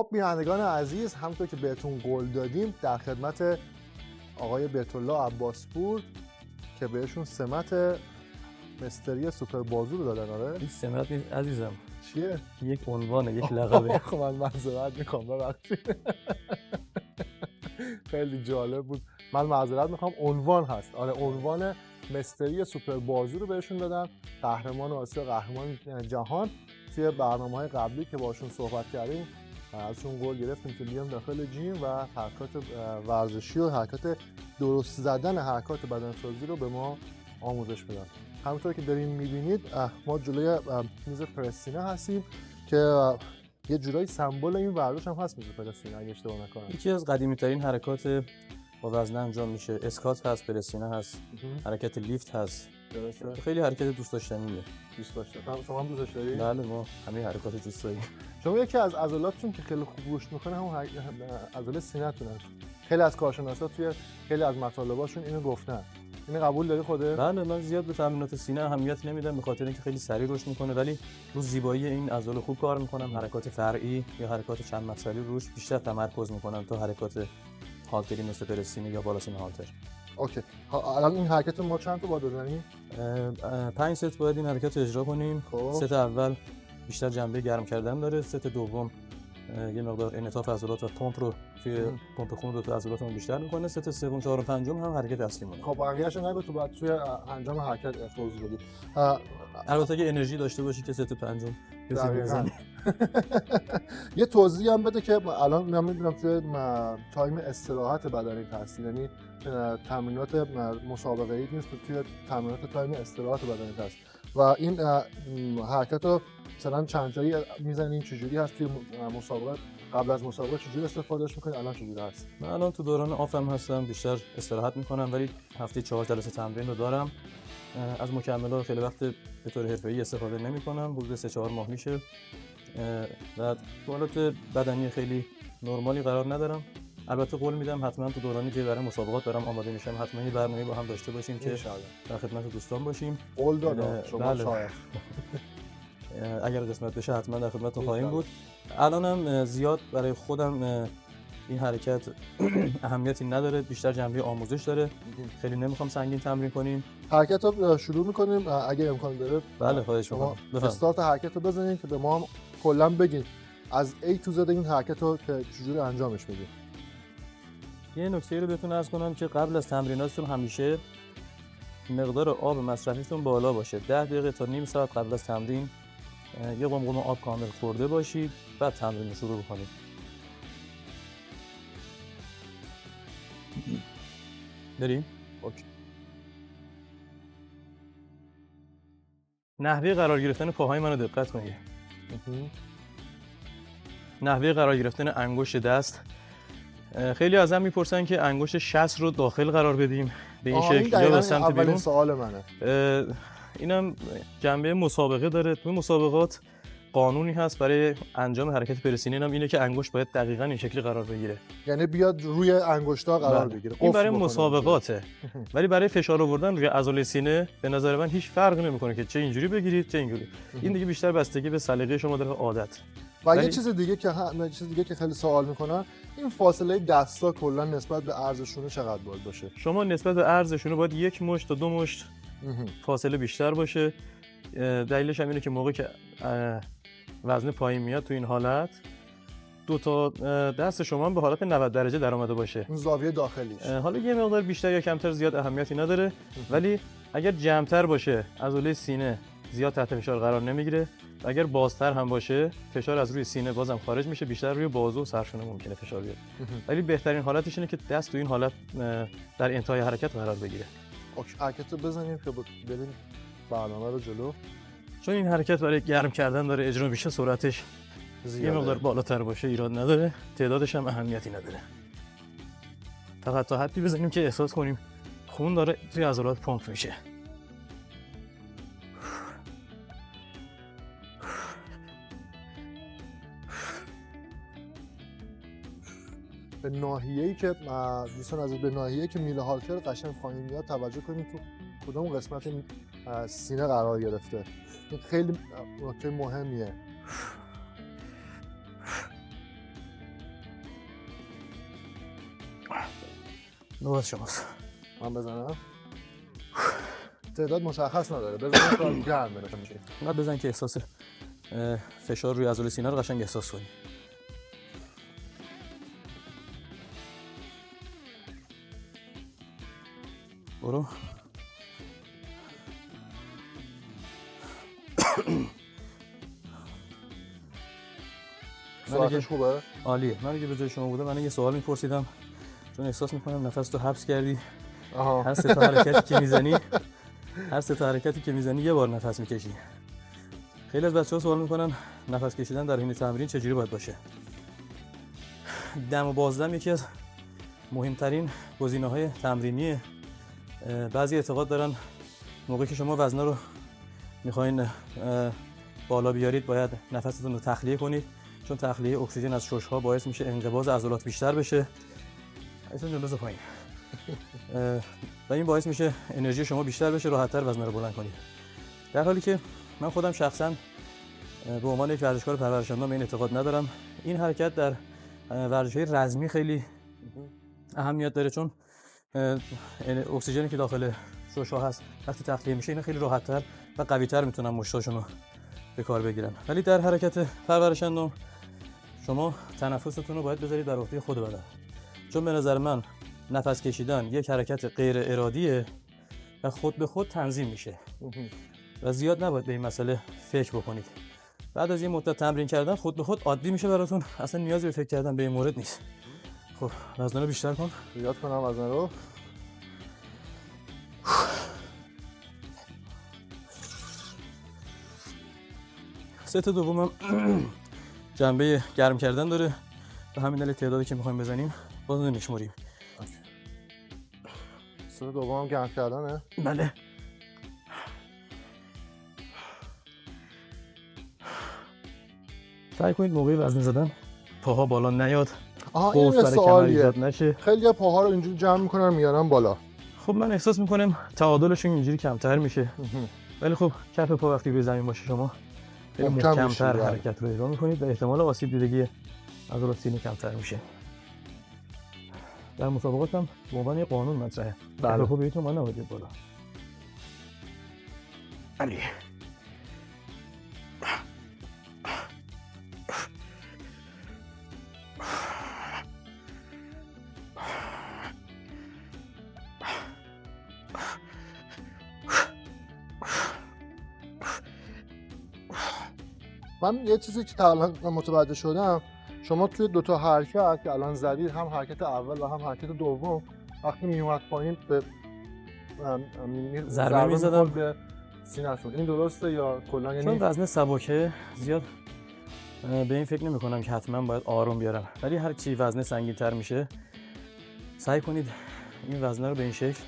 خب بینندگان عزیز، همونطور که بهتون قول دادیم در خدمت آقای بیت الله عباسپور که بهشون سمت مستری سوپر بازو رو دادن. آره این سمت نیست عزیزم، چیه؟ یک عنوانه، یک لقبه. خب من معذرت میخوام، ببخشید. خیلی جالب بود. من معذرت میخوام، عنوان هست. آره عنوان مستری سوپر بازو رو بهشون دادن، قهرمان آسیا، قهرمان جهان. توی برنامه‌های قبلی که باشون صحبت کردیم ازشون قول گرفتیم که بیان داخل جیم و حرکات ورزشی و حرکات درست زدن حرکات بدنسازی رو به ما آموزش بدن. همونطور که دارین میبینید ما جلوی میز پرسینه هستیم که یه جورایی سمبل این ورزش هم هست، میز پرسینه اگه اشتباه نکنم. یکی از قدیمی ترین حرکات با وزنه انجام میشه. اسکات هست، پرسینه هست، حرکت لیفت هست. درسته. خیلی حرکت دوست داشتنیه. دوست داشتم. شما هم دوستش دارید؟ بله، ما همه حرکات دوست داریم. شما یکی از عضلاتتون که خیلی خوب رشد میکنه همون عضله سینه‌تونه. خیلی از کارشناسا توی خیلی از مطالباشون اینو گفتن. اینو قبول داری خودت؟ بله، من زیاد به تمرینات سینه اهمیت نمیدم به خاطر اینکه خیلی سریع رشد میکنه، ولی رو زیبایی این عضله خوب کار میکنم. حرکات فرعی یا حرکات چند مفصلی روش بیشتر تمرکز میکنم تا حرکات هالتری مثل پرسینه یا بالاسین هالتر. اوکی. الان این حرکت ما چند تا باید بزنیم؟ 5 ست باید این حرکت رو اجرا کنیم. ست اول بیشتر جنبه گرم کردن داره. ست دوم یه مقدار انعطاف عضلات و پمپ رو توی پمپ خون رو تو عضلاتمون بیشتر میکنه. ست سوم، چهارم، پنجم هم حرکت اصلی مونه. خب بقیه‌اش نگو، تو بعد توی انجام حرکت توضیح بدی. البته که انرژی داشته باشی که ست پنجم بزنی. یه توضیح هم بده که الان من می‌بینم توی تایم استراحت بدنی هست، یعنی تمرینات مسابقه‌ای نیست، توی تمرینات تایم استراحت بدنی هست و این حرکت رو مثلا چند تایی میزنین، چجوری هست توی مسابقات؟ قبل از مسابقه چجوری استفادهش می‌کنید؟ الان چجوری هست؟ من الان تو دوران آفم هستم، بیشتر استراحت می‌کنم، ولی هفته 4 جلسه تمرین رو دارم. از مکمل‌ها خیلی وقت به طور حرفه‌ای استفاده نمی‌کنم، حدود 3-4 ماه میشه و تو حالت بدنی خیلی نرمالی قرار ندارم. البته قول میدم حتما تو دورانی که برای مسابقات دارم آماده میشم حتما یه برنامه‌ای با هم داشته باشیم که در خدمت دوستان باشیم. قول دادم شما شاید. اگر قسمت بشه حتما در خدمتتون خواهیم بود. الانم زیاد برای خودم این حرکت اهمیتی نداره، بیشتر جنبه آموزش داره. خیلی نمیخوام سنگین تمرین کنیم. حرکت رو شروع میکنیم اگه امکان داره. بله خواهش می‌کنم. استارت حرکت رو بزنین که به ما هم کلا بگین از A تو Z این حرکت رو که چجوری انجامش میدید. یه نکته رو بهتون عرض کنم که قبل از تمریناتتون همیشه مقدار آب مصرفیتون بالا باشه. 10 دقیقه تا نیم ساعت قبل از تمرین یه قمقم آب کامل خورده باشید، بعد تمرین رو شروع بکنید. بریم؟ اوکی. نحوه قرار گرفتن پاهای منو دقت کنید. نحوه قرار گرفتن انگشت دست. خیلی ازم میپرسن که انگشت شست رو داخل قرار بدیم به این شکل یا به سمت بیرون. سوال منه. اینم جنبه مسابقه داره. تو مسابقات قانونی هست برای انجام حرکت پرسینه، اینم اینه که انگشت باید دقیقاً این شکلی قرار بگیره، یعنی بیاد روی انگشتا قرار بگیره. این برای مسابقاته. ولی برای فشار آوردن روی عضله سینه به نظر من هیچ فرقی نمیکنه که چه اینجوری بگیرید چه اینجوری. این دیگه بیشتر بستگی به سلیقه شما داره، عادت. و یه چیز دیگه که خیلی سوال میکنن، این فاصله دستا کلا نسبت به عرضشون چقدر باید باشه؟ شما نسبت به عرضشون باید 1 مشت تا 2 مشت فاصله بیشتر باشه. دلیلش هم اینه که موقعی که وزن پایین میاد تو این حالت، دو تا دست شما هم به حالت 90 درجه در اومده باشه. اون زاویه داخلیش. حالا یه مقدار بیشتر یا کمتر زیاد اهمیتی نداره، ولی اگر جمع‌تر باشه عضله سینه زیاد تحت فشار قرار نمیگیره و اگر بازتر هم باشه فشار از روی سینه بازم خارج میشه، بیشتر روی بازو و سرشونه ممکنه فشار بیاد. ولی بهترین حالتش اینه که دست تو این حالت در انتهای حرکت قرار بگیره. اوکی، حرکت رو بزنیم که بریم برنامه رو جلو. چون این حرکت برای گرم کردن داره اجرا میشه، سرعتش یه مقدار بالاتر باشه ایراد نداره، تعدادش هم اهمیتی نداره. فقط تا حدی بزنیم که احساس کنیم خون داره توی عضلات پمپ میشه. به ناحیه‌ای که دوستان عزیز، به ناحیه‌ای که میله هالتر قشنگ پایین میاد توجه کنید تو کدوم قسمت سینه قرار گرفته. این خیلی نکته مهمیه. نوبت شماست. من بزنم. تعداد مشخص نداره. بزنم تا گرم بشه. اونقدر بزن که احساس فشار روی عضله سینه رو قشنگ احساس کنی. برو. سرعتش خوبه؟ عالیه. من اگه به جای شما بودم من یه سوال می‌پرسیدم چون احساس می‌کنم نفس تو حبس کردی. آها. هر سه تا حرکتی که میزنی یه بار نفس می‌کشی. خیلی از بچه‌ها سوال می‌کنن نفس کشیدن در حین تمرین چجوری باید باشه. دم و بازدم یکی از مهمترین گزینه‌های تمرینیه. بعضی اعتقاد دارن موقعی که شما وزنه رو می‌خواین بالا بیارید باید نفستون رو تخلیه کنید چون تخلیه اکسیژن از شش‌ها باعث میشه انقباض عضلات بیشتر بشه. ایشون جلوز پایین. و این باعث میشه انرژی شما بیشتر بشه، راحت‌تر وزنه رو بلند کنید. در حالی که من خودم شخصاً به عنوان یک ورزشکار پرورش‌یافته به این اعتقاد ندارم. این حرکت در ورزش‌های رزمی خیلی اهمیت داره چون اکسیژنی که داخل شش‌ها هست وقتی تخلیه میشه اینا خیلی راحت‌تر و قوی‌تر میتونن مشتاشون رو به کار بگیرن. ولی در حرکت پرورش‌اندام شما تنفستون رو باید بذارید در عهده خود بدن. چون به نظر من نفس کشیدن یک حرکت غیر ارادیه و خود به خود تنظیم میشه و زیاد نباید به این مسئله فکر بکنید. بعد از یه مدت تمرین کردن خود به خود عادی میشه براتون، اصلا نیازی به فکر کردن به این مورد نیست. خب وزنه رو بیشتر کن. زیاد کنم وزنه رو. ست دومم جنبه گرم کردن داره و همین دلیل تعدادی که میخوایم بزنیم باز نمیشمریم. ست دوم گرم کردنه؟ بله. سعی کنید موقعی وزنه زدن پاها بالا نیاد. آها این یه کمر سوالیه. ایجاد نشه. خیلی پاها رو اینجوری جمع میکنن میارن بالا. خب من احساس میکنم تعادلشون اینجوری کمتر میشه. ولی خب کف پا وقتی روی زمین باشه شما خیلی محکم‌تر حرکت رو اجرا میکنید و احتمال آسیب دیدگی عضلات سینه کمتر میشه. در مسابقات هم به عنوان یه قانون مطرحه. بله. خب بهتون ما نباید بالا. علی. من یه چیزی که تا الان متوجه شدم شما توی دوتا حرکت که الان زدید هم حرکت اول و هم حرکت دوم وقتی میومد پایین به ضربه می‌زدم به سینه‌تون. این درسته یا کلا یعنی چون وزنه سبکه زیاد به این فکر نمی‌کنم که حتما باید آروم بیارم، ولی هر چی وزنه سنگین‌تر میشه سعی کنید این وزنه رو به این شکل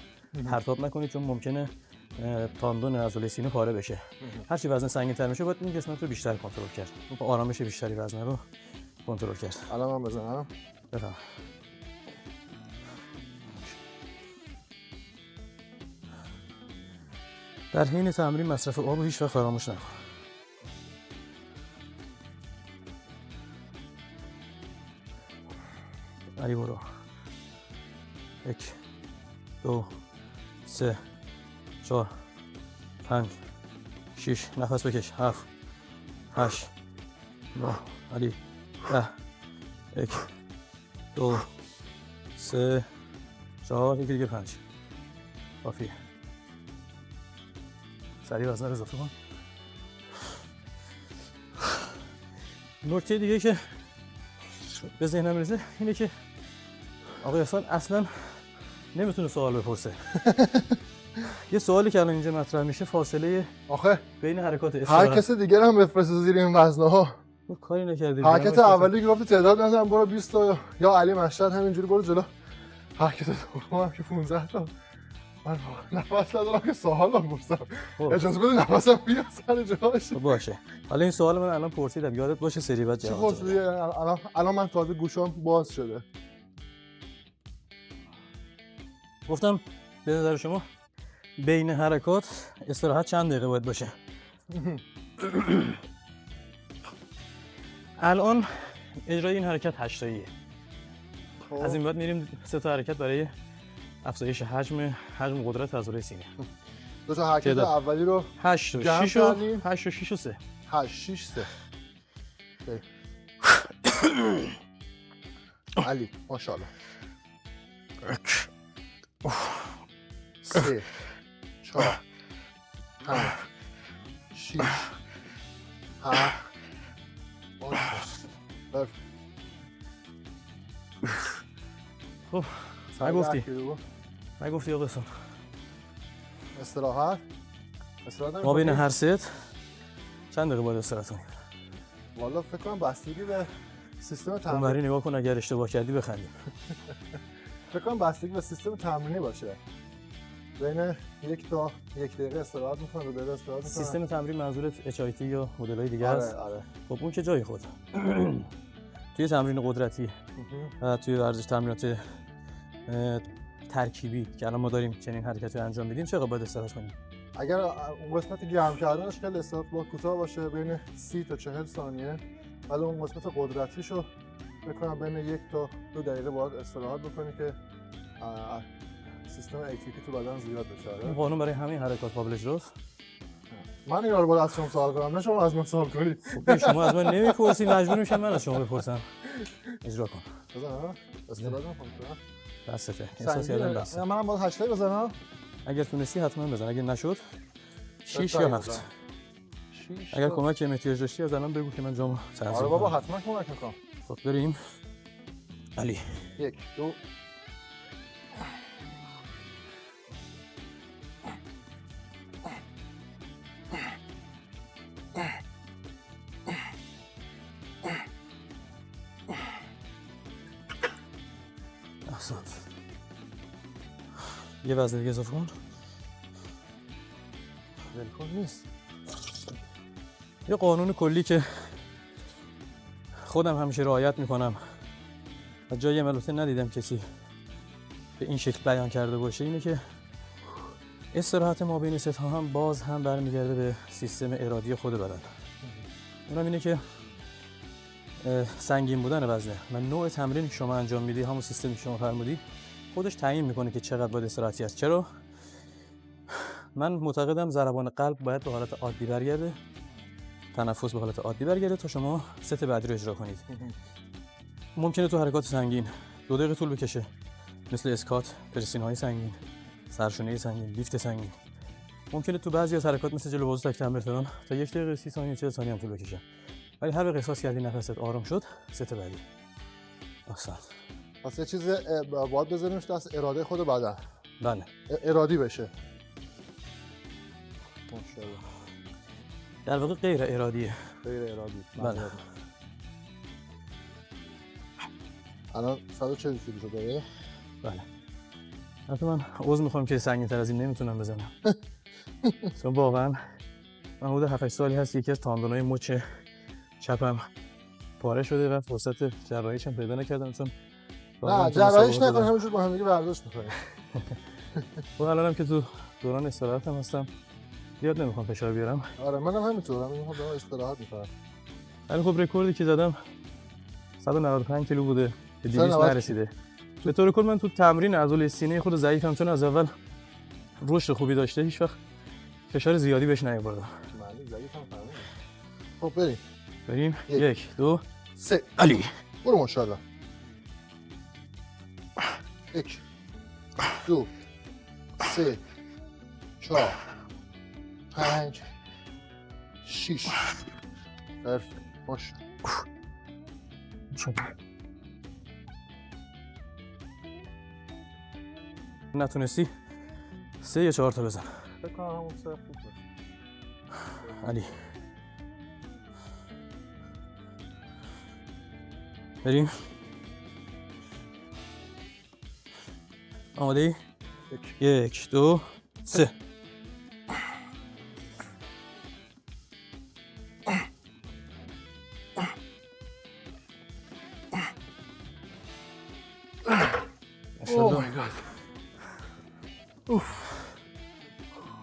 پرتاب نکنید چون ممکنه تاندون عضله سینه پاره بشه. هر چی وزنه سنگین‌تر میشه باید این قسمت رو بیشتر کنترل کرد. با آرامش بیشتری وزنه رو کنترل کرد. الان من بزنم. بفهم. در حین تمرین مصرف آب رو هیچ وقت فراموش نکن. علی برو. 1 2 3 4 5 6 نفس بکش. 7 8 9 علی 10 1 2 3 4 یکی دیگه 5 کافیه. سریع وزنه رو اضافه کن. نکته دیگه که به ذهنم میرسه اینه که آقای احسان اصلا نمیتونه سوال بپرسه. یه سوالی که الان اینجا مطرح میشه فاصله آخه بین حرکات هر استراحت. کس دیگه هم بفرسته زیر این وزنه‌ها. کاری نکردی. حرکت اولی که گفت تعداد نزن برو 20 تا یا علی مشهد همینجوری برو جلو. حرکت دوم هم که 15 تا. من نفس ندارم که سوال بپرسم. اجازه بده نفسم بیاد سر جاش. باشه. حالا این سوال من الان پرسیدم یادت باشه سری بعد جواب چه پرسیدی؟ الان من تازه گوشام باز شده. گفتم به نظر شما بین حرکات استراحت چند دقیقه باید باشه؟ الان اجرای این حرکت 8 تاییه. از این بعد میریم 3 تا حرکت برای افزایش حجم قدرت عضله سینه. دو تا حرکت تعداد. اولی رو 8 و جمع 6 و کردیم. 8 و 6 و 3. 8 6 3 علی ماشاءالله 3 4 5 6 7 خب نگفتی آقا سان. استراحت ما بین هر ست چند دقیقه باید استراحت کنیم؟ والا فکر کنم بستگی به سیستم تمرین اونوری نگاه کن، اگر اشتباه کردی بخندیم. فکر کنم بستگی به سیستم تمرینی باشه. بین 1 تا 1 دقیقه استراحت میکنه، 2 دقیقه استراحت میکنه. سیستم تمرین منظورت HIT یا مدل‌های دیگه است؟ آره. خب اون که جای خود. توی تمرین قدرتی و توی ورزش تمرینات ترکیبی که الان ما داریم چنین حرکتی رو انجام میدیم چقدر باید استراحت کنیم؟ اگر اون قسمت گرم کردنش خیلی استراحت باید کوتاه باشه، بین 30 تا 40 ثانیه، ولی اون قسمت قدرتیشو فکر کنم بین 1 تا 2 دقیقه باید استراحت بکنی که سیستم ATP تو بدن زیاد بشه. این قانون برای همه حرکات قابل اجراست؟ من اینا رو باید از شما سوال کنم، نه شما از من سوال کنید. خب شما از من نمیپرسید، مجبور میشم من از شما بپرسم. اجرا کن. بزنم استراحت کنم. دستته. احساس کردم بس. منم باید 8 بزنم. اگر تونستی حتما بزن، اگه نشد 6 یا 7. اگر کمک احتیاج داشتی از الان بگو که من جامو تنظیم کنم. آره بابا حتما کمک میکنم. خب بریم. علی 1 2 احسنت. یه وزن دیگه اضافه کن. ولکن نیست. یه قانون کلی که خودم همیشه رعایت میکنم و جایی البته ندیدم کسی به این شکل بیان کرده باشه، اینه که استراحت ما بین ست ها هم باز هم برمیگرده به سیستم ارادی خود بدن. اونم اینه که سنگین بودن وزنه و نوع تمرین که شما انجام میدی، همون سیستمی که شما فرمودید، خودش تعیین میکنه که چقدر باید استراحتی است. چرا؟ من معتقدم ضربان قلب باید به حالت عادی برگرده، تنفس به حالت عادی برگرده تا شما ست بعدی رو اجرا کنید. ممکنه تو حرکات سنگین 2 دقیقه طول بکشه، مثل اسکات، پرسین های سنگین، سرشونه سنگین، لیفت سنگین. ممکنه تو بعضی از حرکات مثل جلو بازو، تک تمرین فلان تا 1 دقیقه 30 ثانیه 40 ثانیه هم طول بکشه. ولی هر وقت احساس کردی نفست آروم شد، ست بعدی. احسن. پس یه چیز باید بذاریمش دست اراده خود بدن. بله. ارادی بشه. ماشاءالله. در واقع غیر ارادیه. غیر ارادی. بله. الان 140 کیلو شده. بله. البته من عذر میخوام که سنگین‌تر از این نمیتونم بزنم. چون واقعا من حدود 7 سالی هست یکی از تاندونای مچ چپم پاره شده و فرصت جراحیش هم پیدا نکردم، چون نه جراحیش نکن، همینجور با هم دیگه برداشت می‌کنیم. خب الانم که تو دوران استراحتم هستم، زیاد نمیخوام فشار بیارم. آره منم همینطورم، میخوام دارم استراحت می‌کنم. ولی خب رکوردی که زدم 195 کیلو بوده، به 200 نرسیده. به طور کل من تو تمرین عضله سینه خود ضعیفم، چون از اول رشد خوبی داشته، هیچ وقت فشار زیادی بهش نیاوردم. معنی ضعیفم فهمیدم. خب بریم 1 2 3 علی برو ماشاءالله. 1 2 3 4 5 6 حرف باش. نتونستی 3 یا 4 تا بزن. فکر کنم همون 3 خوب باشه. علی بریم. آماده ای؟ 1 2 3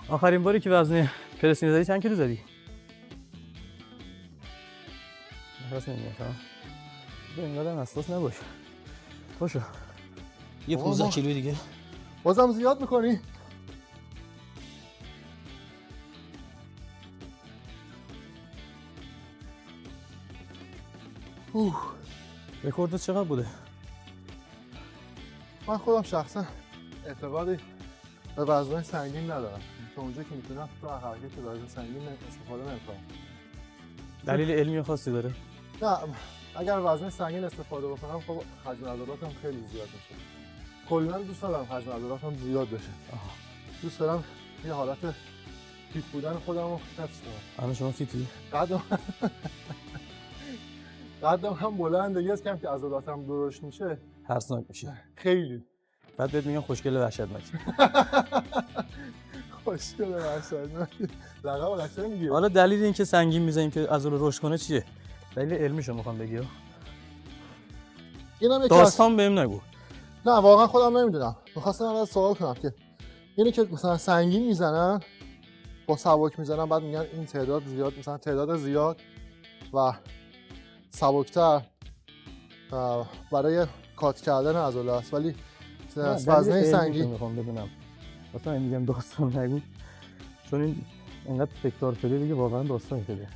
آخرین باری که وزن پرسینی زدی چند کیلو زدی؟ نفس نمیاد ها؟ به اینقدر حساس نباش. باشو یه 15 کیلو دیگه. بازم زیاد میکنی؟ رکورد چقدر بوده؟ من خودم شخصا اعتقادی به وزنهای سنگین ندارم. تا اونجا که میتونم تو حرکت وزن سنگین استفاده نمیکنم. دلیل علمی خاصی داره؟ نه، اگر وزن سنگین استفاده بکنم خب حجم عضلاتم خیلی زیاد میشه. کلا دوست ندارم حجم عضلاتم زیاد بشه. دوست دارم یه حالت فیت بودن خودم رو حفظ کنم. الان شما فیتی؟ قدم هم بلنده، یه کم که عضلاتم درشت میشه ترسناک میشه. خیلی. بعد بهت میگن خوشگل وحشتناک. خوشگل وحشتناک. لقب قشنگ میگی. حالا دلیل اینکه سنگین میزنیم که عضله رشد کنه چیه؟ دلیل علمیشو میخوام بگی. اینم یک داستان بهم نگو. نه واقعا خودم نمیدونم. می‌خواستم ازت سوال کنم که اینی که مثلا سنگین میزنن با سبک میزنن، بعد میگن این تعداد زیاد، مثلا تعداد زیاد و سبکتر برای کات کردن عضله است، ولی وزنه سنگین میخوام بدونم. مثلا میگم داستان نگو چون این انقدر تکرار شده دیگه واقعا داستان شده.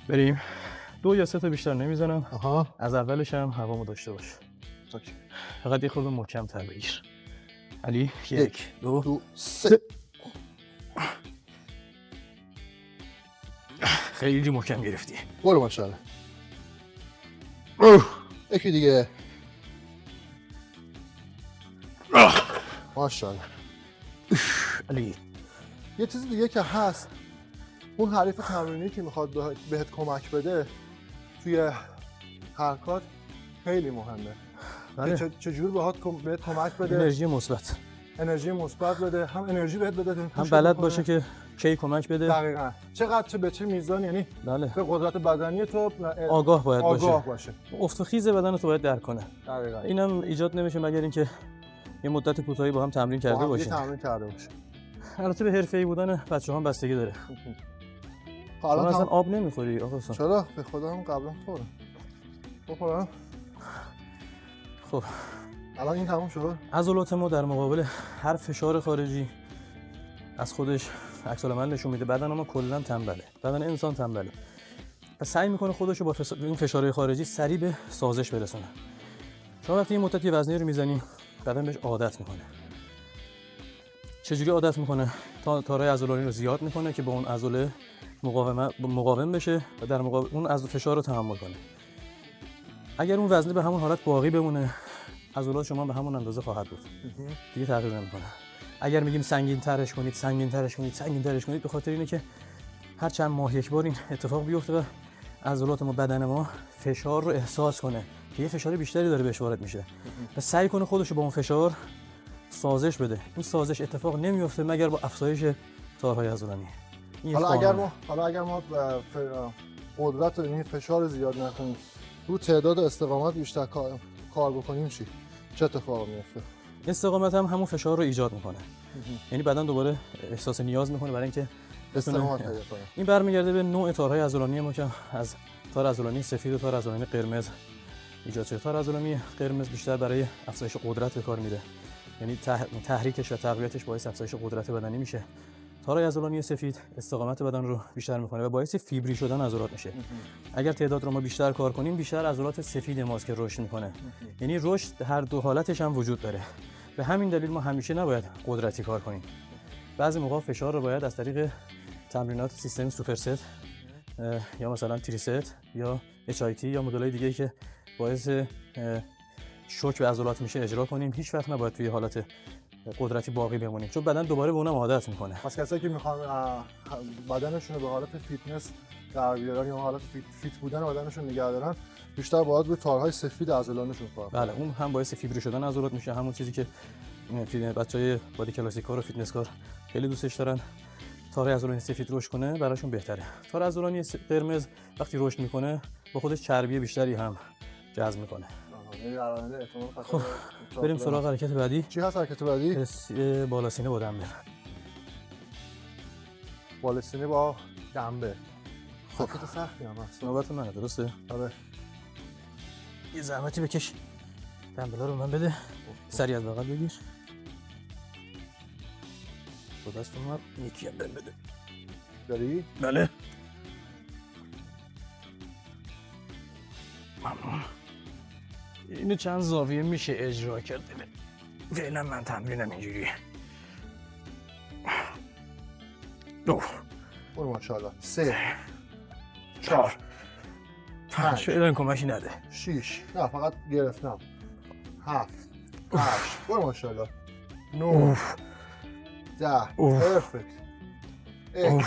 بریم 2 یا 3 تا بیشتر نمیزنم. از اولش هم هوامو داشته باش. فقط یه خورده محکم تر بگیر. علی 1 2 3. خیلی محکم گرفتی. برو ماشاءالله. یکی دیگه. ماشاءالله. علی یه چیز دیگه که هست، اون حریف تمرینی که میخواد بهت کمک بده توی حرکات خیلی مهمه. بله. چجور بهت کمک بده؟ انرژی مثبت بده، هم انرژی بهت بده، هم بلد باشه که کی کمک بده. دقیقاً. چقدر به چه میزان، یعنی بله. به قدرت بدنی تو آگاه باشه. افت و خیز بدن تو باید درک کنه. دقیقاً. اینم ایجاد نمیشه مگر اینکه یه مدت کوتاهی با هم تمرین کرده باشیم. البته به حرفه‌ای بودن بچه‌ها هم بستگی داره. حالا اصلا آب نمیخوری آقا حسین؟ چرا؟ به خودم قبلا خوردم. بخورم؟ خب الان این تموم شد؟ عضلات ما در مقابل هر فشار خارجی از خودش عکس العمل نشون میده. بدن ما کلا تنبله. بدن انسان تنبله. و سعی میکنه خودش رو با این فشارهای خارجی سریع به سازش برسونه. شما وقتی این مدت یه وزنی رو میزنی بدن بهش عادت میکنه. چجوری عادت میکنه؟ تارای عضلانی رو زیاد میکنه که با اون عضله مقاوم بشه و در مقابل اون از فشار رو تحمل کنه. اگر اون وزنه به همون حالت باقی بمونه عضلات شما به همون اندازه خواهد بود. دیگه تغییر نمیکنه. اگر میگیم سنگین ترش کنید به خاطر اینه که هر چند ماه یک بار این اتفاق بیفته و عضلات ما، بدن ما فشار رو احساس کنه که یه فشار بیشتری داره بهش وارد میشه و سعی کنه خودش رو با اون فشار سازش بده. این سازش اتفاق نمیفته مگر با افزایش تارهای عضلانی. حالا اگر ما قدرت این فشار زیاد نکنیم، رو تعداد استقامت بیشتر کار بکنیم چه اتفاقی میفته؟ استقامت هم همون فشار رو ایجاد میکنه. یعنی بدن دوباره احساس نیاز میکنه برای اینکه استقامت پیدا کنه. این برمیگرده به نوع تارهای عضلانی ما که از تار عضلانی سفید و تار عضلانی قرمز ایجاد شده. تار عضلانی قرمز بیشتر برای افزایش قدرت به کار میره. یعنی تحریکش و تقویتش باعث افزایش قدرت بدنی میشه. تار عضلانی سفید استقامت بدن رو بیشتر میکنه و باعث فیبری شدن عضلات میشه. اگر تعداد رو ما بیشتر کار کنیم بیشتر عضلات سفید ماست که رشد میکنه. یعنی رشد هر دو حالتش هم وجود داره. به همین دلیل ما همیشه نباید قدرتی کار کنیم. بعضی موقع فشار رو باید از طریق تمرینات سیستم سوپر ست یا مثلا تریست یا HIT یا مدل‌های دیگه‌ای که باعث شوک به عضلات میشه اجرا کنیم. هیچ وقت نباید توی حالت قدرتی باقی بمونیم چون بدن دوباره به اونم عادت میکنه. پس کسایی که میخوان بدنشون رو به حالت فیتنس در بیارن یا حالت فیت بودن بدنشون نگه دارن بیشتر باید روی تارهای سفید عضلانشون کار کنن. بله اون هم باعث فیبری شدن عضلات میشه. همون چیزی که بچهای بادی کلاسیک‌ها و فیتنس کار خیلی دوستش دارن. تار عضلانی سفید رشد کنه براشون بهتره. تار عضلانی قرمز وقتی رشد میکنه با خودش چربی بیشتری هم جذب میکنه. خب بریم سراغ حرکت بعدی. چی هست حرکت بعدی؟ بالا سینه با دمبل. بالا سینه با دمبل. حرکت سختی هم هست. نوبت منه درسته؟ آره. یه زحمتی بکش. دنبلا رو من بده. سری از بغل بگیر. با دست من یکی هم بهم بده. داری؟ بله. ممنون. اینو چند زاویه میشه اجرا کرد. فعلا من تمرینم اینجوریه. دو. برو ماشاءالله. 3 4 5 فعلا کمکی نده. 6 نه فقط گرفتم. 7 8 برو ماشاءالله. 9 10 پرفکت. 1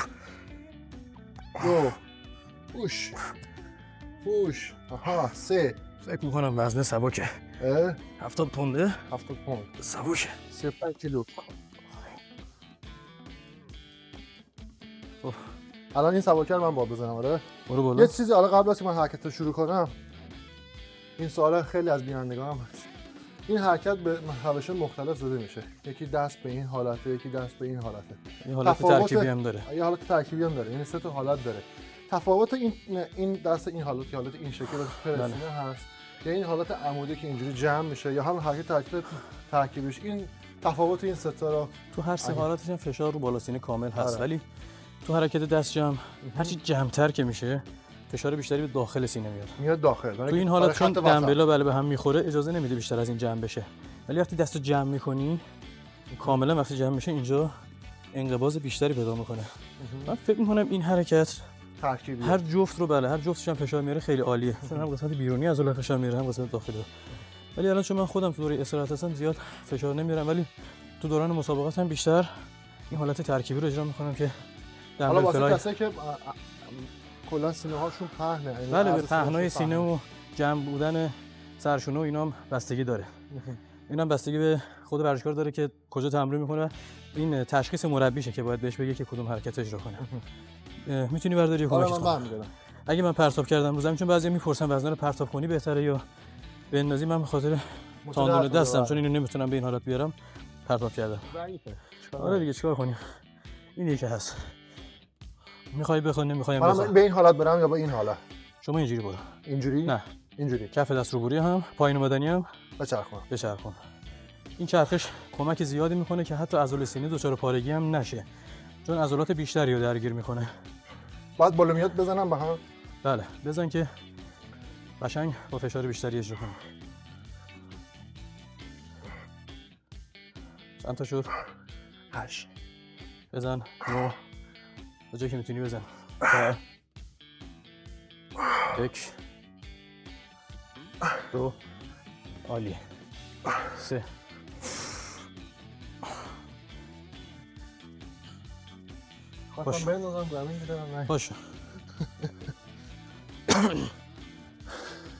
2 پوش آها 3 فکر میکنم وزنه سبکه. 70 پونده. 70 پوند. سبکه. 35 کیلو. الان این سبکه رو من با بزنم. آره برو بالا. یه چیزی حالا قبل از که من حرکت رو شروع کنم، این سوال خیلی از بینندگانم هست. این حرکت به روش مختلف زده میشه. یکی دست به این حالته، یکی دست به این حالته. این حالت ترکیبی هم داره. یه حالت ترکیبی هم داره. یعنی 3 تا حالت داره. تفاوت این دست این حالت، حالت این شکل پرسینه هست. یا این حالت عمودی که اینجوری جمع میشه، یا هم حرکت ترکیبیش. این تفاوت این سه تا رو تو هر سه حالتش هم فشار رو بالا سینه کامل هست. ولی تو حرکت دست جمع هرچی جمع‌تر که میشه فشار بیشتری به داخل سینه میاد داخل. تو این حالت چون دمبلا بله به هم میخوره اجازه نمیده بیشتر از این جمع بشه. ولی وقتی دستو جمع میکنی کاملا وقتی جمع میشه اینجا انقباض بیشتری پیدا میکنه. من فکر میکنم این حرکت ترکیبی هر جفت رو بله هر جفتش هم فشار میاره خیلی عالیه. چون هم قسمت بیرونی عضله فشار میاره هم قسمت داخلی. ولی الان چون من خودم تو دوره استراحت هستم زیاد فشار نمیارم، ولی تو دوران مسابقات هم بیشتر این حالت ترکیبی رو اجرا میکنم که حالا واسه کسایی که کلا سینه هاشون پهنه، بله به پهنای سینه و جمع بودن سرشونه و اینا هم بستگی داره. اینا هم بستگی به خود ورزشکار داره که کجا تمرین میکنه. این تشخیص مربیشه که باید بهش بگه که کدوم حرکت اجرا کنه. میتونی برداری کمکش کنی. اگه من پرتاب کردم رو زمین، چون بعضی میپرسن وزنه رو پرتاب کنی بهتره یا بندازی، من به خاطر تاندون دستم چون اینو نمیتونم به این حالت بیارم پرتاب کردم. آره دیگه چیکار کنیم؟ این یکی هست. میخوای بخونی نمیخوایم من به این حالت برم یا با این حالت؟ شما اینجوری برو. اینجوری؟ نه اینجوری. کف دست روبرویی هم پایین اومدنی هم بچرخون. این چرخش کمک زیادی میکنه که حتی عضله سینه دچار پارگی هم نشه، چون عضلات بیشتری رو درگیر میکنه. بعد بالومیات بزنم به هم؟ بله بزن که قشنگ با فشار بیشتری اجرا کنی. چند تا شد؟ 8. بزن 9 تا جایی که میتونی بزن. 1 2 عالی 3 خواستم بندازم زمین میدارم نه. باشه.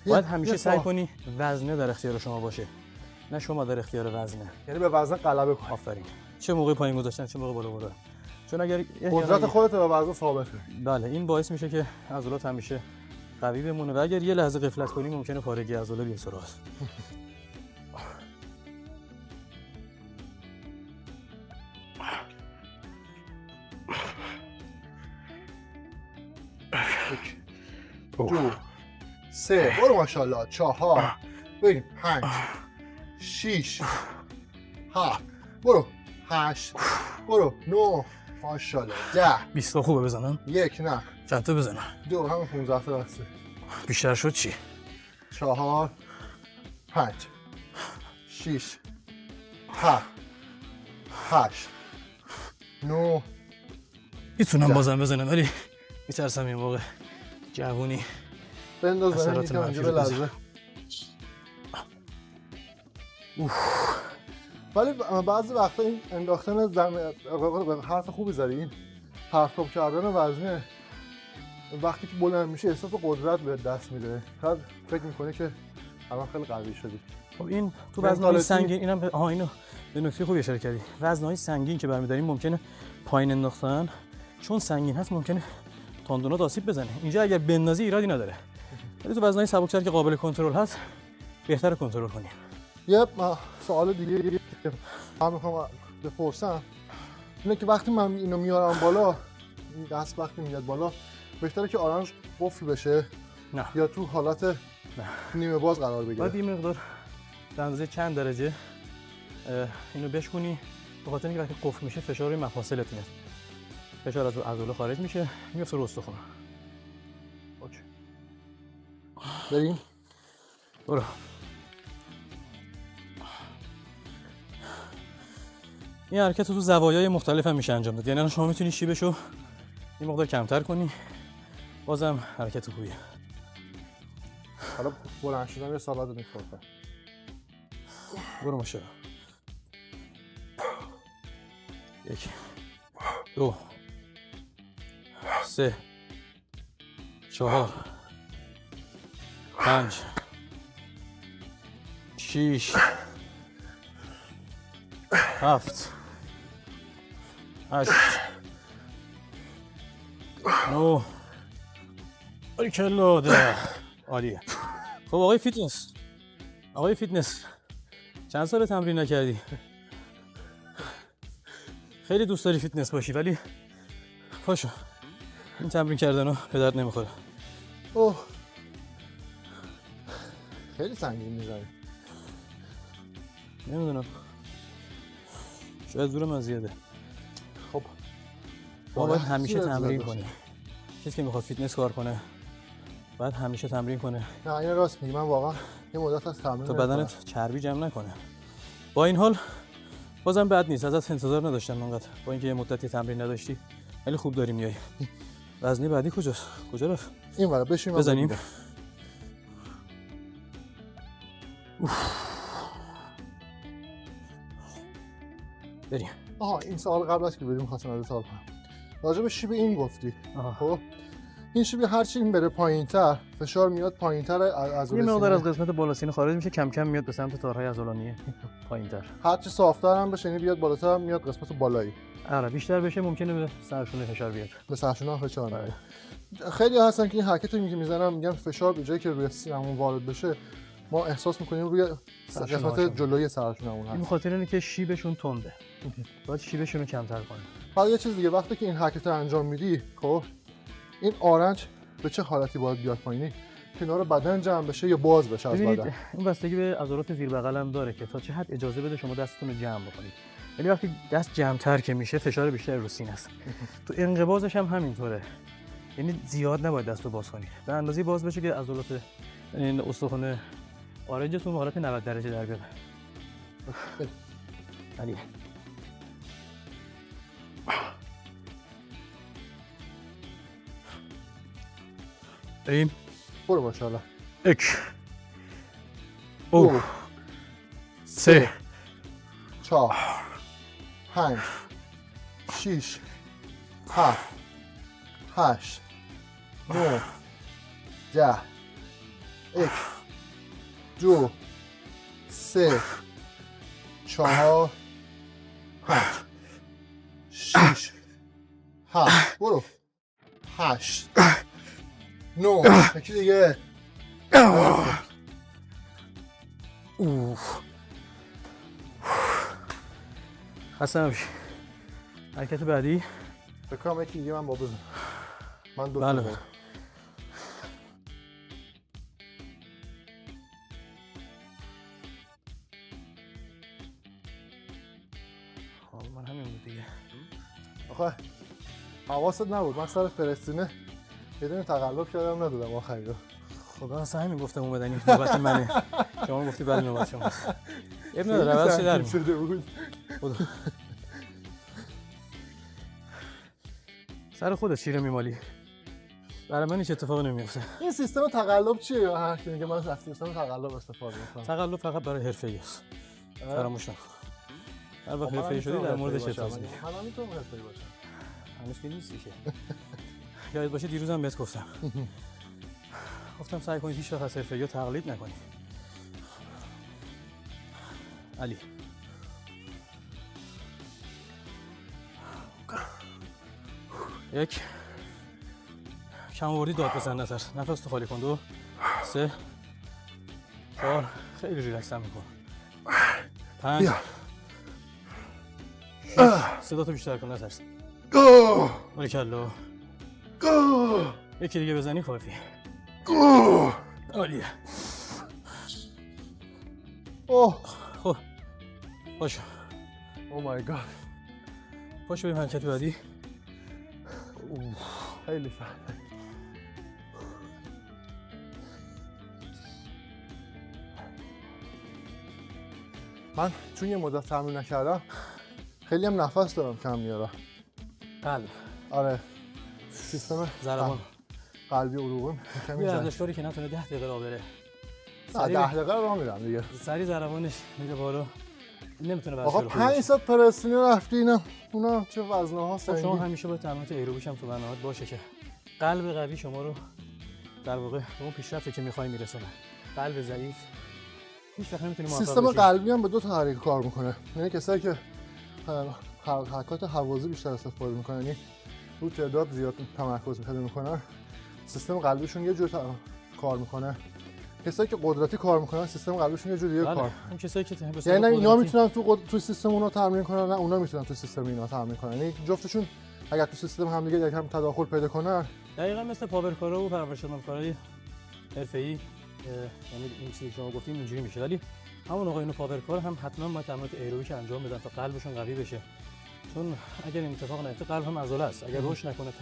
باید همیشه سعی کنی وزنه در اختیار شما باشه، نه شما در اختیار وزنه. یعنی به وزن غلبه کن. آفرین. چه موقع پایین گذاشتن چه موقع بالا بردن. چون اگر قدرت خودت به وزن ثابته. بله این باعث میشه که عضلات همیشه قوی بمونه و اگر یه لحظه غفلت کنی ممکنه پارگی عضله بیاد سراغ. دو 3 برو ماشاءالله 4 بریم 5 6 7 برو 8 برو 9 ماشاءالله 10 20 تا خوبه بزنم؟ 1 نه چند تا بزنم؟ 2 همون 15 تا بسته. بیشتر شد چی؟ 4 5 6 7 8 9 میتونم بازم بزنم ولی میترسم این موقع جوونی بنداز اثرات اینجا منفی به لحظه. ولی بعضی وقتا این انداختن حرف خوبی زدی، این پرتاب کردن وزنه وقتی که بلند میشه احساس قدرت به دست میده. بعد فکر میکنه که الان خیلی قوی شدی. خب این تو وزنهای سنگین اینم اینو به نکته خوبی اشاره کردی. وزنهای سنگین که برمی‌داریم ممکنه پایین انداختن چون سنگین هست ممکنه تاندونات آسیب بزنه. اینجا اگر بندازی ایرادی نداره. ولی تو وزنهای سبک‌تر که قابل کنترل هست بهتره کنترل کنی. یه سوال دیگه که من میخوام بپرسم اینه که وقتی من اینو میارم بالا، این دست وقتی میاد بالا بهتره که آرنج قفل بشه نه یا تو حالت نیمه باز قرار بگیره؟ باید یه مقدار به اندازه چند درجه اینو بشکنی، به خاطر اینکه وقتی قفل میشه فشار روی مفاصلت میاد، فشار از عضله خارج میشه، میفته رو استخوان. اوکی بریم. برو. این حرکت رو تو زوایای مختلف هم میشه انجام داد، یعنی شما میتونی شیبشو این مقدار کمتر کنی، بازم حرکت خوبیه. حالا بلند شدم یه سالاد میخورم. برو ماشاءالله. 1 2 3 4 5 6 7 8 9 باریکلا. عالیه. خب آقای فیتنس چند سال تمرین نکردی؟ خیلی دوست داری فیتنس باشی ولی پاشو، این تمرین کردن به درد نمیخوره. اوه خیلی سنگین میزنی. نمیدونم، شاید زور من زیاده. خب ما باید همیشه تمرین کنیم. کسی که میخواد فیتنس کار کنه باید همیشه تمرین کنه. نه این راست میگی، من واقعا یه مدت از تمرین تا بدنت چربی جمع نکنه. با این حال بازم بد نیست، ازت انتظار نداشتم انقدر، با اینکه یه مدتی تمرین نداشتی ولی خوب داری میای. وزنی بعدی کجاست؟ کجا رفت؟ این ورا بشیم بزنیم. بریم. آها این سوال قبل از که بریم خواستم از سوال کنم. راجع به شیب این گفتی. خب این شیب هر چی این بره پایین‌تر فشار میاد پایین‌تر از یه مقدار از قسمت بالا سینه خارج میشه، کم کم میاد به سمت تارهای عضلانی پایین‌تر. هر چی صاف‌تر هم بشه یعنی بیاد بالاتر میاد قسمت بالایی. آره بیشتر بشه ممکنه به سرشونه فشار بیاد. به سرشونه فشار میاد. خیلی هستن که این حرکت رو میزنن میگن فشار به جایی که روی سینمون وارد بشه ما احساس میکنیم روی قسمت جلوی سرشونمون هست. این خاطر اینه که شیبشون تنده. باید شیبشون رو کمتر کنیم. حالا یه چیز دیگه، وقتی که این حرکت رو انجام میدی خب این آرنج به چه حالتی باید بیاد پایینی؟ کنار بدن جمع بشه یا باز بشه از بدن؟ این بستگی به عضلات زیر بغل هم داره که تا چه حد اجازه بده شما دستتون رو جمع بکنید. ولی وقتی دست جمع‌تر که میشه فشار بیشتر رو سینه است. تو انقباضش هم همینطوره. یعنی زیاد نباید دست رو باز کنی. به اندازه باز بشه که عضلات این استخوان آرنجتون حالت 90 درجه در بیاد. علی. بریم. برو ماشاءالله. 1 2 3 4 5 6 7 8 9 10 1 2 3 4 5 6 7 برو 8 9 یکی دیگه. خسته نباشی. حرکت بعدی. فکر کنم یکی دیگه من با بزن. من دو بله. من همین بود دیگه. آخه حواست نبود، من سر فلسطینه یه دونه تقلب کردم ندادم آخری رو. خدا اصلا همین گفتم اومدنی نوبت منه. شما گفتی بله نوبت شماست. ابن روز چه در شده بود. سر خودت شیره میمالی. برای من هیچ اتفاقی نمیفته. این سیستم تقلب چیه؟ یا هر کی میگه من از سیستم تقلب استفاده میکنم. تقلب فقط برای حرفه‌ای است. فراموش نکن. هر وقت حرفه‌ای شدی در موردش اعتراض می‌کنی. من میتونم حرفه‌ای باشم. هنوز که نیستی که. یادت باشه دیروزم بهت گفتم. گفتم سعی کنید هیچ وقت از حرفه‌ای‌ها تقلید نکنید. علی. یک. کم آوردی داد بزن نظر. نفس تو خالی کن. 2 3 4 خیلی ریلکس هم میکن. 5 صدا تو بیشتر کن نترس. باریکلا. یکی دیگه بزنی کافی. عالیه. اوه خب باشه او مای گاد باشه بریم حرکت بعدی. خیلی سخته. من چون یه مدت تمرین نکردم خیلی هم نفس دارم کم میارم. قلب آره سیستم ضربان قلبی عروقم کمی یه زنگ. ورزشکاری که نتونه 10 دقیقه راه بره نه 10 دقیقه راه میرم دیگه. سری ضربانش میره بالا، نمیتونه ورزش آقا 5 ساعت پرستینی رفتی اینا اونا چه وزنه ها شما سنگین. همیشه باید تمرینات ایروبیک هم تو برنامه‌ات باشه که قلب قوی شما رو در واقع به اون پیشرفتی که می‌خوای میرسونه. قلب ضعیف هیچ وقت نمیتونی موفق سیستم بشی. قلبی هم به دو تا حرکت کار میکنه. یعنی کسایی که حرکات هوازی بیشتر استفاده میکنن، یعنی رو تعداد زیاد تمرکز میکنن، سیستم قلبیشون یه جور کار میکنه. کسایی که قدرتی کار میکنن سیستم قلبیشون یه جور دیگه کار. اون کسایی که یعنی نه اینا میتونن تو سیستم اونا تمرین کنن، نه اونا میتونن تو سیستم اینا تمرین کنن. یعنی جفتشون اگر تو سیستم هم دیگه یکم تداخل پیدا کنن، دقیقاً مثل پاورکارا و پرورش‌دادن‌کارای حرفه‌ای، یعنی این چیزی که شما گفتیم اینجوری میشه. ولی همون آقایون پاورکار هم حتما باید تمرینات ایروبیک انجام بدن تا قلبشون قوی بشه. چون اگر این اتفاق نیفته قلب هم عضله است. اگر رشد نکنه،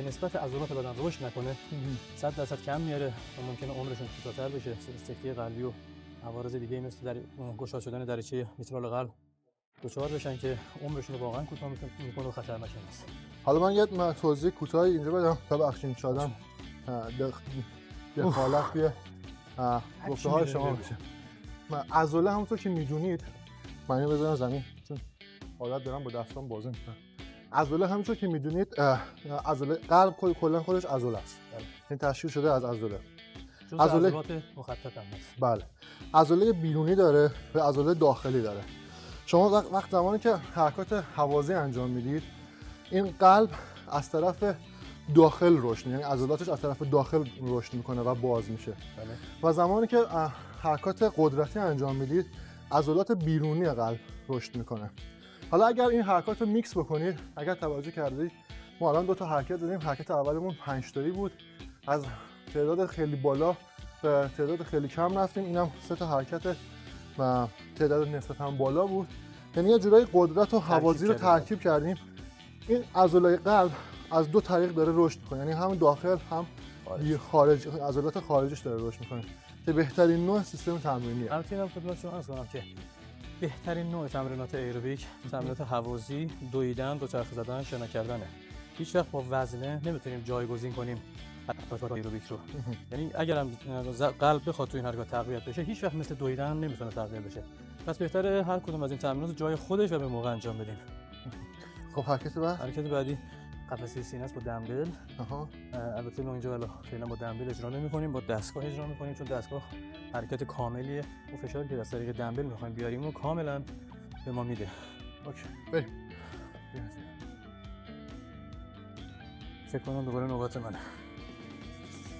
نسبت عضلات بدن رشد نکنه 100% کم میاره و ممکنه عمرشون کوتاه‌تر بشه. سکته قلبی و عوارض دیگه مثل در گشاد شدن دریچه میترال قلب دچار بشن که عمرشون رو واقعا کوتاه میکنه و خطرناک است. حالا من یه توضیح کوتاهی اینجا بدم تا بخشین شادم دخالت توی گفته‌های شما بشه. عضله همونطور که میدونید، من اینو بذارم زمین چون عادت دارم با دستام بازی میکنم. عضله همونطور که میدونید عضله قلب کلا خودش عضله است. این تشکیل شده از عضله. عضلات مخطط هم هست. بله. عضله بیرونی داره و عضله داخلی داره. شما وقت زمانی که حرکات هوازی انجام میدید، این قلب از طرف داخل رشد، یعنی عضلاتش از طرف داخل رشد میکنه و باز میشه. بله. و زمانی که حرکات قدرتی انجام میدید، عضلات بیرونی قلب رشد میکنه. حالا اگر این حرکات رو میکس بکنید، اگر توجه کردید ما الان دو تا حرکت دادیم. حرکت اولمون 5 تایی بود، از تعداد خیلی بالا به تعداد خیلی کم رفتیم. اینم 3 تا حرکت و تعداد نسبتاً بالا بود، یعنی یه جورایی قدرت و هوازی رو ترکیب کردیم. این عضله قلب از دو طریق داره رشد میکنه، یعنی هم داخل هم خارج، عضلات خارجش داره رشد میکنه که بهترین نوع سیستم تمرینیه. البته اینم خدمت شما عرض کنم که بهترین نوع تمرینات ایروبیک تمرینات هوازی، دویدن، دوچرخه زدن، شنا کردنه. هیچ وقت با وزنه نمیتونیم جایگزین کنیم حرکات ایروبیک رو. یعنی اگرم قلب بخواد تو این حرکات تقویت بشه، هیچ وقت مثل دویدن نمیتونه تقویت بشه. پس بهتره هر کدوم از این تمرینات جای خودش و به موقع انجام بدیم. خب حرکت بعدی قفسه سینه است با دمبل. البته ما اینجا فعلا با دمبل اجرا نمی‌کنیم، با دستگاه اجرا می‌کنیم، چون دستگاه حرکت کاملیه. اون فشاری که از طریق دمبل می‌خوایم بیاریم و کاملا به ما میده. اوکی بریم. فکر کنم دوباره نوبت منه.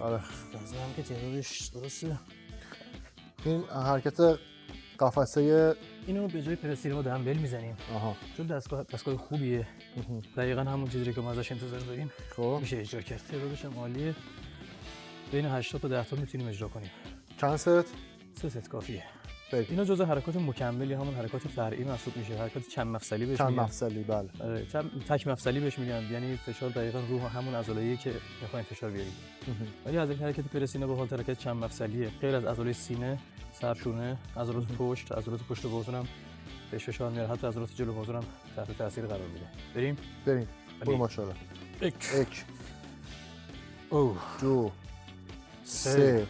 آره لازمه که تعدادش درسته. این حرکت قفسه اینو به جای پرسی با دمبل میزنیم. چون دستگاه خوبیه. دقیقاً همون چیزی که ما ازش انتظار داریم. خب میشه اجرا کرد. تعدادش هم عالیه. بین 80 تا 10 تا میتونیم اجرا کنیم. چند ست؟ 3 ست کافیه. اینا جزء حرکات مکملی، همون حرکات فرعی محسوب میشه. حرکات چند مفصلی بهش میگن. چند مفصلی بله. تک مفصلی بهش میگن، یعنی فشار دقیقاً رو همون عضله‌ای که میخوایم فشار بیاریم. ولی از این حرکت پرسینه به حال حرکت چند مفصلیه. غیر از عضله سینه، سرشونه، عضلات پشت، عضلات پشت بازو هم بهش فشار میاره، حتی عضلات جلو بازو هم تحت تاثیر قرار میده. بریم. برو ماشاءالله. 1 2 3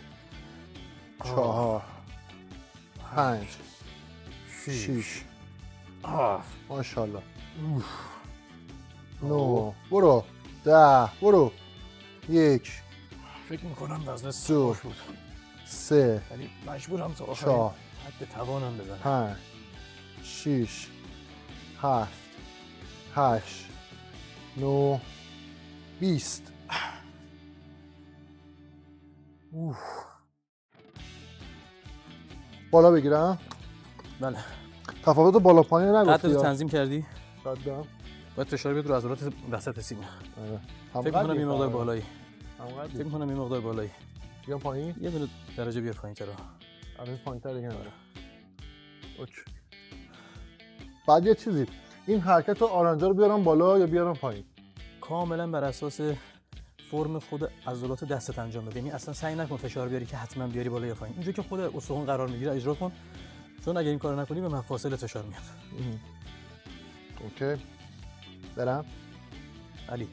4 5 6 ماشاءالله. 9 برو 10 برو 1 فکر میکنم وزن سوش بود 3 ولی مجبورم تا آخر 4 حد توانم بزنم 5 6 7 8 9 20 بالا بگیرم؟ بله. تفاوت بالا پایین نگفتی؟ قدرت تنظیم کردی؟ قدم باید فشار بیاد رو عضلات وسط سینه. آره. فکر کنم این مقدار بالایی. فکر کنم این مقدار بالایی. بیام پایین؟ یه دونه درجه بیار پایین تر. الان پایین تر دیگه. اوکی. بعد یه چیزی، این حرکت آرنجا رو بیارم بالا یا بیارم پایین؟ کاملا بر اساس فرم خود عضلات دستت انجام بده. یعنی اصلا سعی نکن فشار بیاری که حتما بیاری بالا یا پایین. اینجا که خود استخوان قرار میگیره اجرا کن، چون اگه این کارو نکنی به مفاصل فشار میاد. اوکی. برم علی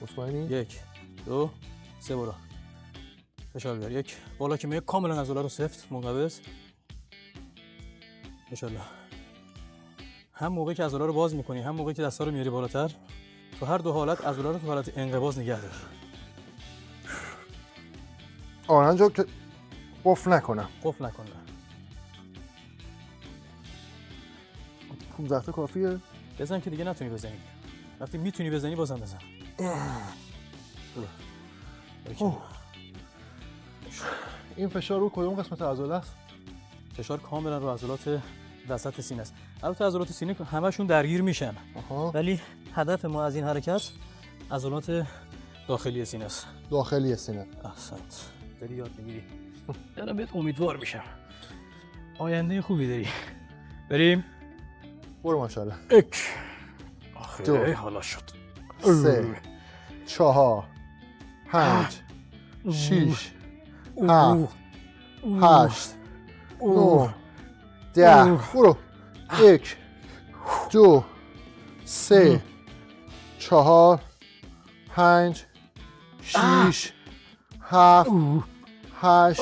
مطمئنی؟ 1 2 3 برو. فشار بیار. 1 بالا که میاد کاملا عضلات رو سفت منقبض. انشالله. هم موقعی که عضلات رو باز میکنی هم موقعی که دستا رو میاری بالاتر، تو هر دو حالت عضلات رو تو حالت انقباض نگه دار. آرنجو که قفل نکنم. قفل نکن. 15 تا کافیه؟ بزن که دیگه نتونی بزنی. وقتی میتونی بزنی بازم بزن. این فشار رو کدوم قسمت عضله است؟ فشار کاملا رو عضلات وسط سینه است. البته عضلات سینه همشون درگیر میشن. ولی هدف ما از این حرکت عضلات داخلی سینه است. داخلی سینه. احسنت. داری یاد میگیری. دارم بهت امیدوار میشم. آینده خوبی داری. بریم. برو ماشاءالله. آخه حالا شد. 3 4 5 6 7 8 9 10 برو. 1 2 3 4 5 6 7 8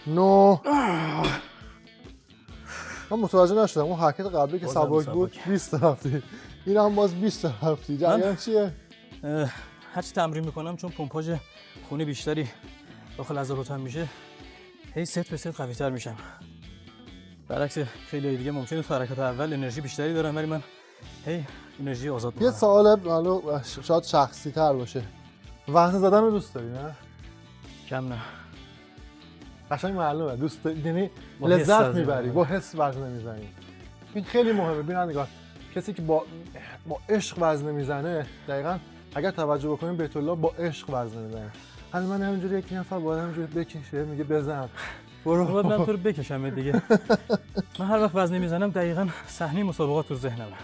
9 من متوجه نشدم اون حرکت قبلی که سبک بود 20 تا رفتی، این هم باز 20 تا رفتی. جریان چیه؟ هرچی تمرین میکنم چون پمپاژ خون بیشتری داخل عضلاتم میشه، هی ست به ست قوی تر میشم. برعکس خیلی دیگه ممکنه تو حرکت اول انرژی بیشتری دارم ولی من هی انرژی آزاد میکنم. یه سوال حالا شاید شخصی تر باشه، وزن زدن رو دوست داری نه؟ کم نه. قشنگ معلومه دوست داری، یعنی لذت میبری با حس وزن میزنی. این خیلی مهمه. ببین کسی که با عشق وزن میزنه دقیقاً اگر توجه بکنیم بیت الله با عشق وزن میزنه. حالا من همینجوری یک نفر باید همینجوری بکشه میگه بزن برو. من تو رو بکشم دیگه. من هر وقت وزن میزنم دقیقاً صحنه مسابقات تو ذهنمه.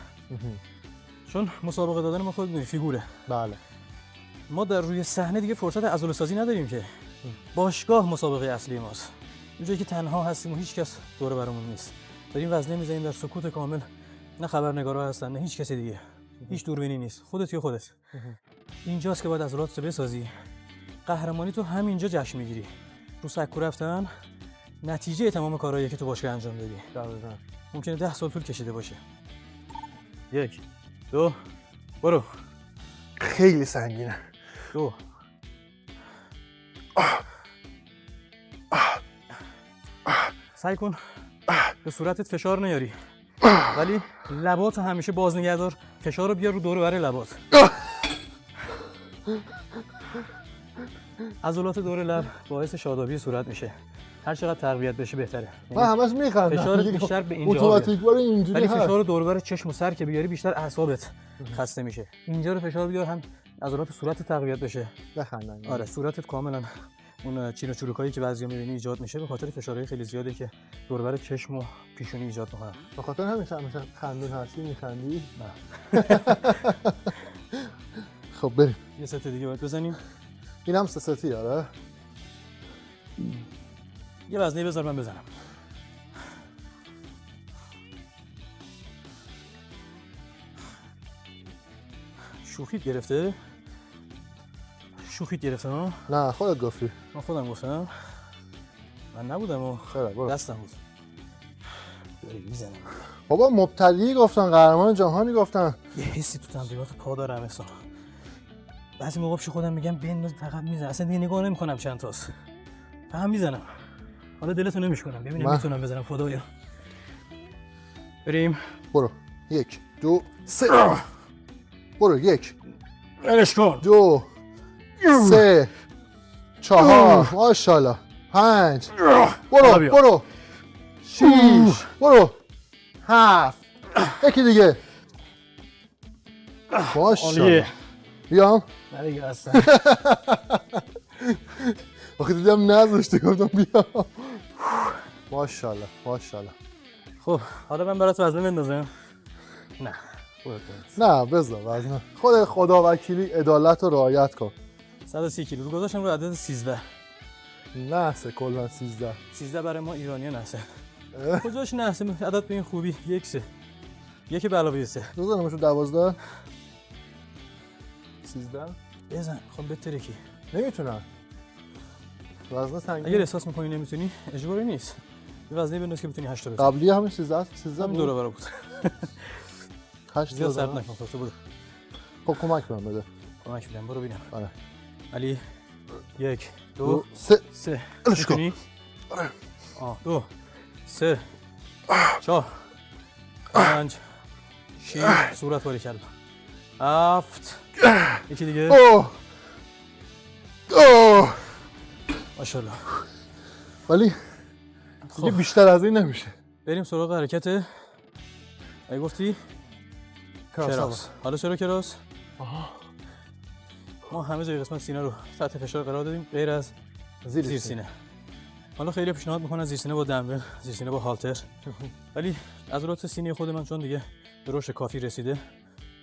چون مسابقه دادن ما خود فیگوره. بله. ما در روی صحنه دیگه فرصت عضله سازی نداریم که. باشگاه مسابقه اصلی ماست. اونجایی که تنها هستیم و هیچ کس دور برامون نیست. داریم وزنه میزنیم در سکوت کامل. نه خبرنگارا هستن نه هیچ کسی دیگه. هیچ دوربینی نیست. خودت یا خودت. اینجاست که باید عضلاتت رو بسازی. قهرمانی تو همینجا جشن میگیری. رو سکو رفتن نتیجه تمام کارهایی که تو باشگاه انجام دادی. دقیقاً. ممکنه 10 سال طول کشیده باشه. 1 2 برو. خیلی سنگینه. 2 سعی کن به صورتت فشار نیاری ولی لبات همیشه باز نگه دار. فشار رو بیار رو دور و بر لبات. عضلات دور لب باعث شادابی صورت میشه. هر چقدر تقویت بشه بهتره. من همش میخندم. فشارت بیشتر به اینجا اتوماتیک ولی اینجوری ولی هست. فشار دور و بر چشم و سر که بیاری بیشتر اعصابت خسته میشه. اینجا رو فشار بیار هم عضلات صورت تقویت بشه. بخندن. آره صورتت کاملا اون چین و چروکایی که بعضیا می‌بینی ایجاد میشه به خاطر فشارهای خیلی زیاده که دور و بر چشم و پیشونی ایجاد می‌کنن. به خاطر همیشه خندون هستی میخندی؟ نه. خب بریم. یه ست دیگه باید بزنیم. این هم 3 ستی آره. یه وزنه بذار من بزنم. شوخیت گرفته؟ شوخیت گرفته ها؟ نه خودت گفتی. من خودم گفتم. من نبودم و خیلی برو. دستم بود. میزنم. بابا مبتدی گفتن قهرمان جهانی گفتن. یه حسی تو تمرینات پا دارم اصلا. بعضی موقع پیش خودم میگم بنداز فقط میزنم. اصلا دیگه نگاه نمی‌کنم چند تاست. فقط میزنم. حالا دلتو نمیشکنم. ببینم میتونم بزنم خدایا. بریم. برو. 1 2 3 برو. 1 ولش کن. 2 3 4 ماشاءالله 5 برو 6 برو 7 یکی دیگه ماشاءالله. بیام نه دیگه اصلا. آخه دیدم نذاشته گفتم بیام. ماشاءالله. خب حالا من برات وزنه بندازم. نه خودت بنداز. نه بذار وزنه. خود خدا وکیلی عدالت رو رعایت کن. 130 کیلو رو گذاشتم رو عدد 13. نه سه کلا 13. 13 برای ما ایرانی‌ها نحسه. کجاش نحسه عدد به این خوبی؟ 1 1 به علاوه 3. بزنمش رو 12. 13. بزن خب بترکی. نمیتونم. وزنه سنگین. اگر احساس می‌کنی نمیتونی اجباری نیست. یه وزنه بنداز که بتونی 8 تا بزنی. قبلی همین 13 همین دوره برا بود. 8 زیاد تا سرد زدم. نکن تو برو. خب کمک بهم بده. کمک میدم برو ببینم. آره. علی 1 2 2 3 3 الش کن. میتونی؟ 2 3 4 5 6 صورت باری کردم 7 یکی دیگه اوه اوه ماشاءالله. ولی دیگه بیشتر از این نمیشه. بریم سراغ حرکت ای گفتی کراس. حالا چرا کراس؟ ما همه جای قسمت سینه رو تحت فشار قرار دادیم غیر از زیر سینه. حالا خیلی پیشنهاد میکنن زیر سینه با دمبل، زیر سینه با هالتر. ولی عضلات سینه خود من چون دیگه به رشد کافی رسیده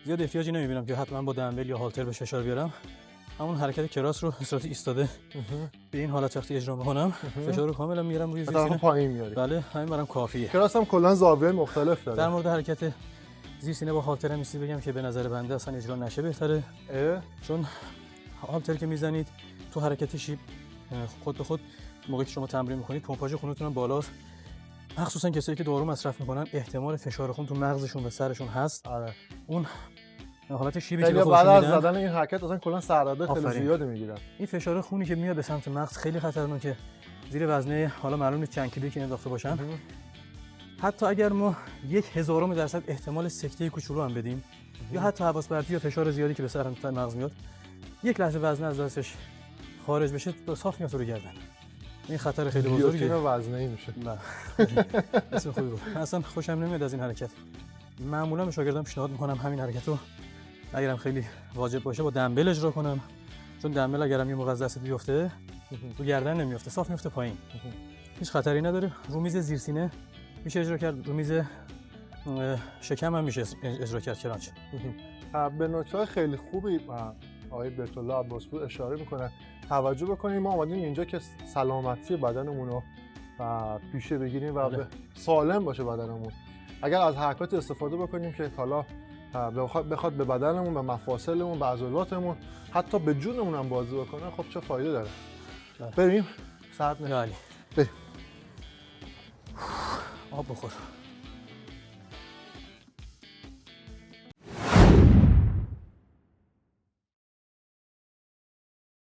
زیاد احتیاجی نمیبینم که حتما با دمبل یا هالتر به فشار بیارم. همون حرکت کراس رو به صورت ایستاده به این حالت وقتی اجرا میکنم فشار رو کاملا میارم روی زیر سینه پایین میاری. بله همین برام کافیه. کراس هم کلا زاویه مختلف داره. در مورد حرکت زیر سینه با هالتر هم میسی بگم که به نظر بنده اصلا اجرا نشه بهتره. چون هالتر که میزنید تو حرکت شیب خود به خود موقعی که شما تمرین میکنید پمپاژ خونتون هم بالاست. مخصوصا کسایی که دارو مصرف میکنن احتمال فشار خون تو مغزشون و سرشون هست. آره. اون حالت شیبی که خیلی به بعد خودشون از میدن زدن این حرکت اصلا کلا سرعت خیلی آفرین. زیادی میگیرن. این فشار خونی که میاد به سمت مغز خیلی خطرناکه. زیر وزنه حالا معلوم نیست چند کیلویی که انداخته باشن. حتی اگر ما 0.1000% احتمال سکته کوچولو هم بدیم یا حتی حواس پرتی یا فشار زیادی که به سر مغز میاد یک لحظه وزنه از دستش خارج بشه صاف میاد رو گردن. این خطر خیلی بزرگیه. وزنه‌ای میشه. نه. اسم خوبی بود. اصلا خوشم نمیاد از این حرکت. معمولا به شاگردام پیشنهاد میکنم همین حرکت رو اگرم خیلی واجب باشه با دمبل اجرا کنم. چون دمبل اگرم یه موقع از دست بیفته تو گردن نمیفته، صاف میفته پایین. هیچ خطری نداره. رو میز زیر سینه میشه اجرا کرد، رو میز شکم هم میشه اجرا کرد کرانچ. به نکته خیلی خوبی آقای بیت الله عباسپور اشاره میکنن. توجه بکنیم ما اومدیم اینجا که سلامتی بدنمون رو پیشه بگیریم و سالم باشه بدنمون. اگر از حرکات استفاده بکنیم که حالا بخواد به بدنمون، به مفاصلمون، به عضلاتمون، حتی به جونمون هم بازی بکنه، خب چه فایده داره. بریم ساعت علی بریم. آب بخور.